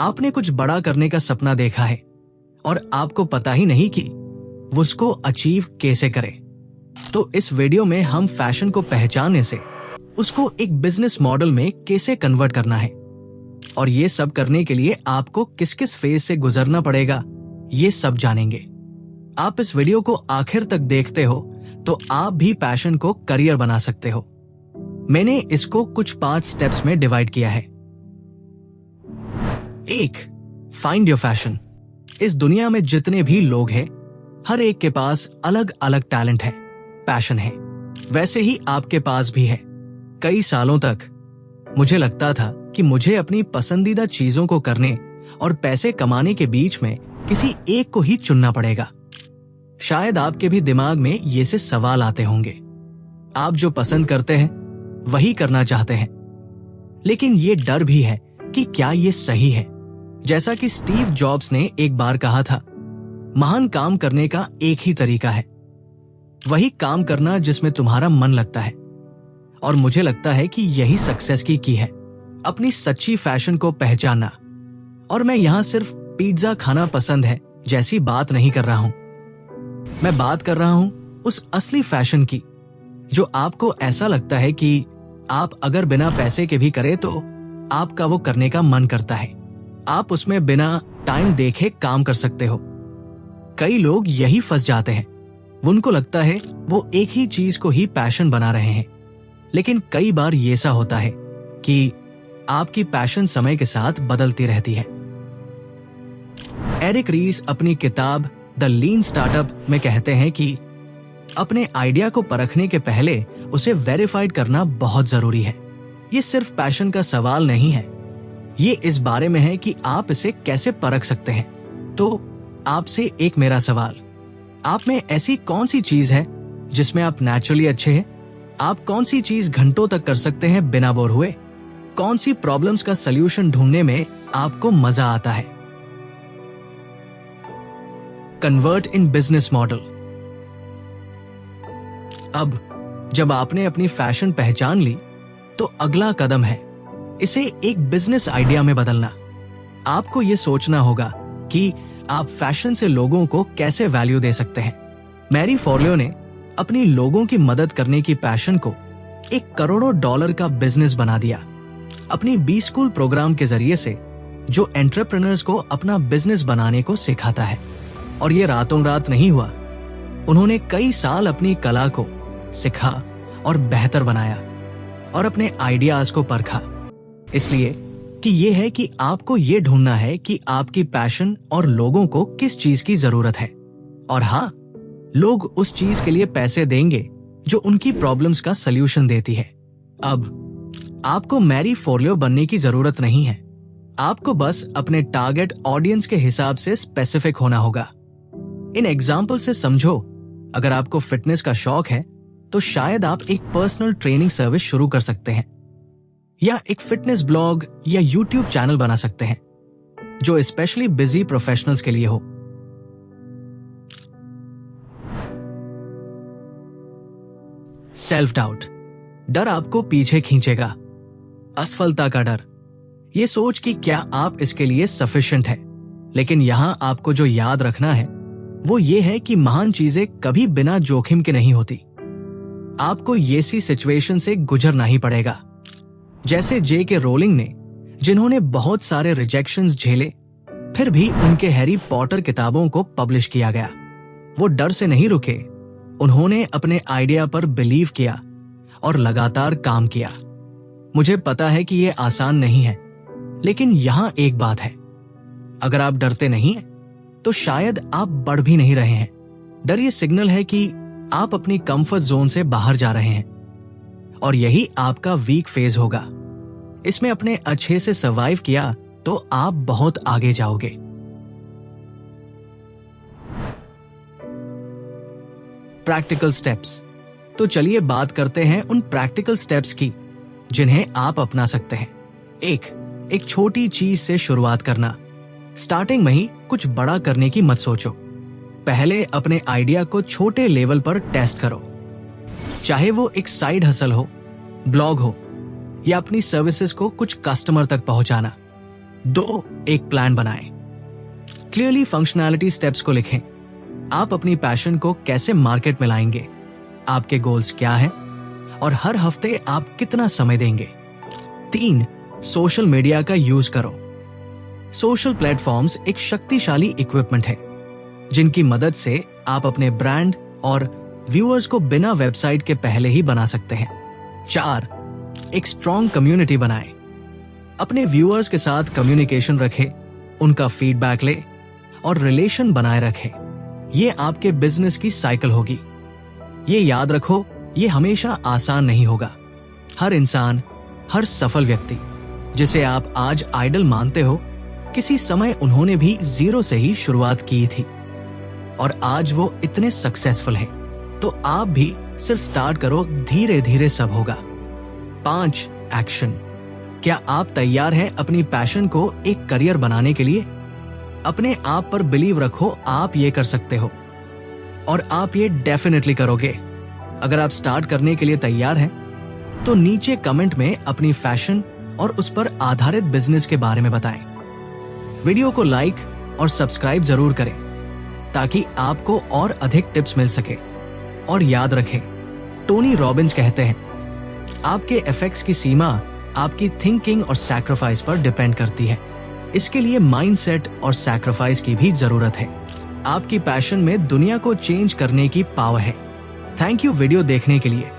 आपने कुछ बड़ा करने का सपना देखा है और आपको पता ही नहीं कि उसको अचीव कैसे करें। तो इस वीडियो में हम फैशन को पहचानने से उसको एक बिजनेस मॉडल में कैसे कन्वर्ट करना है और ये सब करने के लिए आपको किस किस फेज से गुजरना पड़ेगा, ये सब जानेंगे। आप इस वीडियो को आखिर तक देखते हो तो आप भी पैशन को करियर बना सकते हो। मैंने इसको कुछ 5 स्टेप्स में डिवाइड किया है। 1. Find your fashion. इस दुनिया में जितने भी लोग हैं, हर एक के पास अलग अलग टैलेंट है, पैशन है। वैसे ही आपके पास भी है। कई सालों तक मुझे लगता था कि मुझे अपनी पसंदीदा चीजों को करने और पैसे कमाने के बीच में किसी एक को ही चुनना पड़ेगा। शायद आपके भी दिमाग में ये से सवाल आते होंगे। आप जो पसंद करते हैं वही करना चाहते हैं, लेकिन ये डर भी है कि क्या ये सही है। जैसा कि स्टीव जॉब्स ने एक बार कहा था, महान काम करने का एक ही तरीका है, वही काम करना जिसमें तुम्हारा मन लगता है। और मुझे लगता है कि यही सक्सेस की है, अपनी सच्ची फैशन को पहचानना। और मैं यहां सिर्फ पिज्जा खाना पसंद है जैसी बात नहीं कर रहा हूं। मैं बात कर रहा हूं उस असली फैशन की जो आपको ऐसा लगता है कि आप अगर बिना पैसे के भी करें तो आपका वो करने का मन करता है। आप उसमें बिना टाइम देखे काम कर सकते हो। कई लोग यही फंस जाते हैं। उनको लगता है वो एक ही चीज को ही पैशन बना रहे हैं, लेकिन कई बार ये ऐसा होता है कि आपकी पैशन समय के साथ बदलती रहती है। एरिक रीस अपनी किताब द लीन स्टार्टअप में कहते हैं कि अपने आइडिया को परखने के पहले उसे वेरीफाइड करना बहुत जरूरी है। ये सिर्फ पैशन का सवाल नहीं है, ये इस बारे में है कि आप इसे कैसे परख सकते हैं। तो आपसे एक मेरा सवाल, आप में ऐसी कौन सी चीज है जिसमें आप नेचुरली अच्छे हैं? आप कौन सी चीज घंटों तक कर सकते हैं बिना बोर हुए? कौन सी प्रॉब्लम्स का सलूशन ढूंढने में आपको मजा आता है? Convert in business model. अब जब आपने अपनी फैशन पहचान ली तो अगला कदम है इसे एक बिजनेस आइडिया में बदलना। आपको यह सोचना होगा कि आप फैशन से लोगों को कैसे वैल्यू दे सकते हैं। मैरी फोर्लियो ने अपनी लोगों की मदद करने की पैशन को $1 करोड़ का बिजनेस बना दिया। अपनी बी स्कूल प्रोग्राम के जरिए से जो एंटरप्रेन्योर्स को अपना बिजनेस बनाने को सिखाता है। और ये रातों रात नहीं हुआ। उन्होंने कई साल अपनी कला को सिखा और बेहतर बनाया और अपने आइडियाज को परखा। इसलिए कि ये है कि आपको ये ढूंढना है कि आपकी पैशन और लोगों को किस चीज की जरूरत है। और हाँ, लोग उस चीज के लिए पैसे देंगे जो उनकी प्रॉब्लम्स का सलूशन देती है। अब आपको मैरी फोर्लियो बनने की जरूरत नहीं है। आपको बस अपने टारगेट ऑडियंस के हिसाब से स्पेसिफिक होना होगा। इन एग्जाम्पल से समझो, अगर आपको फिटनेस का शौक है तो शायद आप एक पर्सनल ट्रेनिंग सर्विस शुरू कर सकते हैं, या एक फिटनेस ब्लॉग या यूट्यूब चैनल बना सकते हैं जो स्पेशली बिजी प्रोफेशनल्स के लिए हो। Self doubt. डर आपको पीछे खींचेगा। असफलता का डर, ये सोच कि क्या आप इसके लिए सफिशिएंट है। लेकिन यहां आपको जो याद रखना है वो ये है कि महान चीजें कभी बिना जोखिम के नहीं होती। आपको ये सी सिचुएशन से गुजरना ही पड़ेगा। जैसे J.K. रोलिंग ने, जिन्होंने बहुत सारे रिजेक्शंस झेले, फिर भी उनके हैरी पॉटर किताबों को पब्लिश किया गया। वो डर से नहीं रुके। उन्होंने अपने आइडिया पर बिलीव किया और लगातार काम किया। मुझे पता है कि ये आसान नहीं है, लेकिन यहां एक बात है, अगर आप डरते नहीं हैं तो शायद आप बढ़ भी नहीं रहे हैं। डर ये सिग्नल है कि आप अपनी कंफर्ट जोन से बाहर जा रहे हैं और यही आपका वीक फेज होगा। इसमें अपने अच्छे से सर्वाइव किया तो आप बहुत आगे जाओगे। Practical steps. तो चलिए बात करते हैं उन प्रैक्टिकल स्टेप्स की जिन्हें आप अपना सकते हैं। एक छोटी चीज से शुरुआत करना। स्टार्टिंग में ही कुछ बड़ा करने की मत सोचो। पहले अपने आइडिया को छोटे लेवल पर टेस्ट करो, चाहे वो एक साइड हसल हो, ब्लॉग हो या अपनी सर्विसेज को कुछ कस्टमर तक पहुंचाना। 2. एक प्लान बनाएं। क्लियरली फंक्शनैलिटी स्टेप्स को लिखें। आप अपनी पैशन को कैसे मार्केट में लाएंगे, आपके गोल्स क्या हैं और हर हफ्ते आप कितना समय देंगे। 3. सोशल मीडिया का यूज करो। सोशल प्लेटफॉर्म्स एक शक्तिशाली इक्विपमेंट है जिनकी मदद से आप अपने ब्रांड और व्यूअर्स को बिना वेबसाइट के पहले ही बना सकते हैं। 4. एक स्ट्रॉन्ग कम्युनिटी बनाएं। अपने व्यूअर्स के साथ कम्युनिकेशन रखें, उनका फीडबैक ले और रिलेशन बनाए रखें। ये आपके बिजनेस की साइकिल होगी। ये याद रखो, ये हमेशा आसान नहीं होगा। हर इंसान, हर सफल व्यक्ति जिसे आप आज आइडल मानते हो, किसी समय उन्होंने भी जीरो से ही शुरुआत की थी और आज वो इतने सक्सेसफुल हैं। तो आप भी सिर्फ स्टार्ट करो, धीरे धीरे सब होगा। 5. एक्शन। क्या आप तैयार हैं अपनी पैशन को एक करियर बनाने के लिए? अपने आप पर बिलीव रखो, आप ये कर सकते हो और आप ये डेफिनेटली करोगे। अगर आप स्टार्ट करने के लिए तैयार हैं तो नीचे कमेंट में अपनी फैशन और उस पर आधारित बिजनेस के बारे में बताएं। वीडियो को लाइक और सब्सक्राइब जरूर करें ताकि आपको और अधिक टिप्स मिल सके। और याद रखें, टोनी रॉबिन्स कहते हैं, आपके इफेक्ट्स की सीमा आपकी थिंकिंग और सैक्रिफाइस पर डिपेंड करती है। इसके लिए माइंडसेट और सैक्रिफाइस की भी जरूरत है। आपकी पैशन में दुनिया को चेंज करने की पावर है। थैंक यू वीडियो देखने के लिए।